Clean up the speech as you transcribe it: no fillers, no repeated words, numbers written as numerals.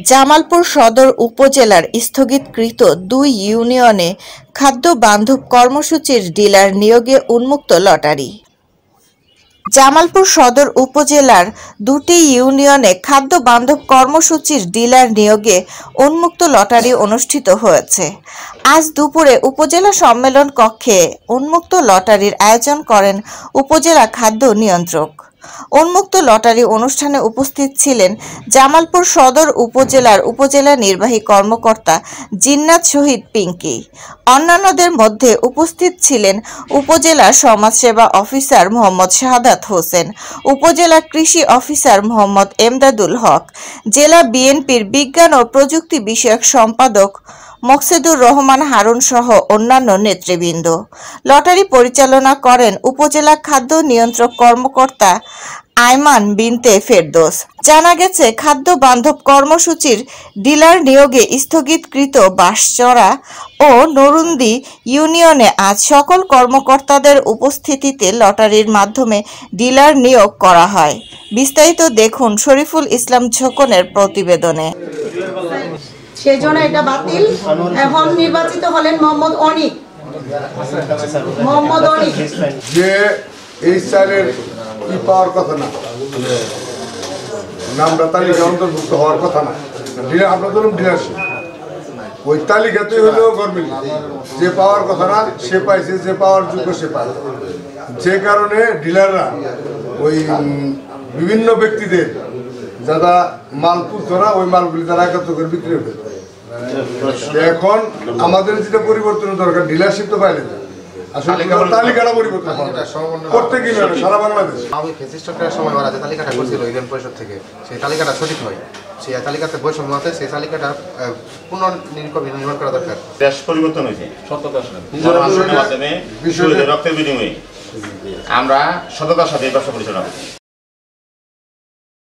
জামালপুর সদর উপজেলার স্থগিতকৃত ২ ইউনিয়নে খাদ্য বান্ধব কর্মসূচির ডিলার নিয়োগে উন্মুক্ত লটারি। জামালপুর সদর উপজেলার ২টি ইউনিয়নে খাদ্য বান্ধব কর্মসূচির ডিলার নিয়োগে উন্মুক্ত লটারি অনুষ্ঠিত হয়েছে। আজ দুপুরে উপজেলা সম্মেলন কক্ষে উন্মুক্ত লটারির আয়োজন করেন উপজেলা খাদ্য নিয়ন্ত্রক। উন্মুক্ত লটারি অনুষ্ঠানে উপস্থিত ছিলেন জামালপুর সদর উপজেলার উপজেলা নির্বাহী কর্মকর্তা জিন্নাত শহীদ পিঙ্কি। অন্যান্যদের মধ্যে উপস্থিত ছিলেন উপজেলা সমাজসেবা অফিসার মোহাম্মদ শাহাদাত হোসেন, উপজেলা কৃষি অফিসার মোহাম্মদ এমদাদুল হক, জেলা বিএনপির বিজ্ঞান ও প্রযুক্তি বিষয়ক সম্পাদক মকসেদুর রহমান হারুন সহ অন্যান্য নেতৃবৃন্দ। লটারি পরিচালনা করেন উপজেলা খাদ্য নিয়ন্ত্রক কর্মকর্তা আয়মান বিনতে ফেরদৌস। জানা গেছে, খাদ্য বান্ধব কর্মসূচির ডিলার নিয়োগে স্থগিতকৃত বাঁশচড়া ও নরুন্দি ইউনিয়নে আজ সকল কর্মকর্তাদের উপস্থিতিতে লটারির মাধ্যমে ডিলার নিয়োগ করা হয়। বিস্তারিত দেখুন শরীফুল ইসলাম ঝোকনের প্রতিবেদনে। সেজন্য এটা বাতিল। এখন নির্বাচিত হলেন মোহাম্মদ অনিক। যে এই সালের কি পাওয়ার কথা না, নামটা তালিকা অন্তর্ভুক্ত হওয়ার কথা না, আমরা ধরুন ডিলারশিপ ওই তালিকাতেই হলেও গভর্নমেন্ট যে পাওয়ার কথা না সে পাইছে, যে পাওয়ার যোগ্য সে পায়। যে কারণে ডিলাররা ওই বিভিন্ন ব্যক্তিদের যারা মাল তুলতো না ওই মালগুলি তারা একাত্র করে বিক্রি করে। এখন আমাদের যেটা পরিবর্তন দরকার, ডিলারশিপ তো পাইলে তালিকাটা পরিবর্তন করতে কি সারা বাংলাদেশ। আমি ফেসিস সরকারের সময় ওরা যে তালিকাটা করছিল ইউনিয়ন পরিষদ থেকে, সেই তালিকাটা সঠিক হয়, সেই তালিকাতে বৈষম্য আছে, সেই তালিকাটা পুনর্নির্মাণ করা দরকার। দেশ পরিবর্তন হয়েছে রক্তের বিনিময়ে আমরা সততার সাথে ব্যবসা পরিচালনা করছি।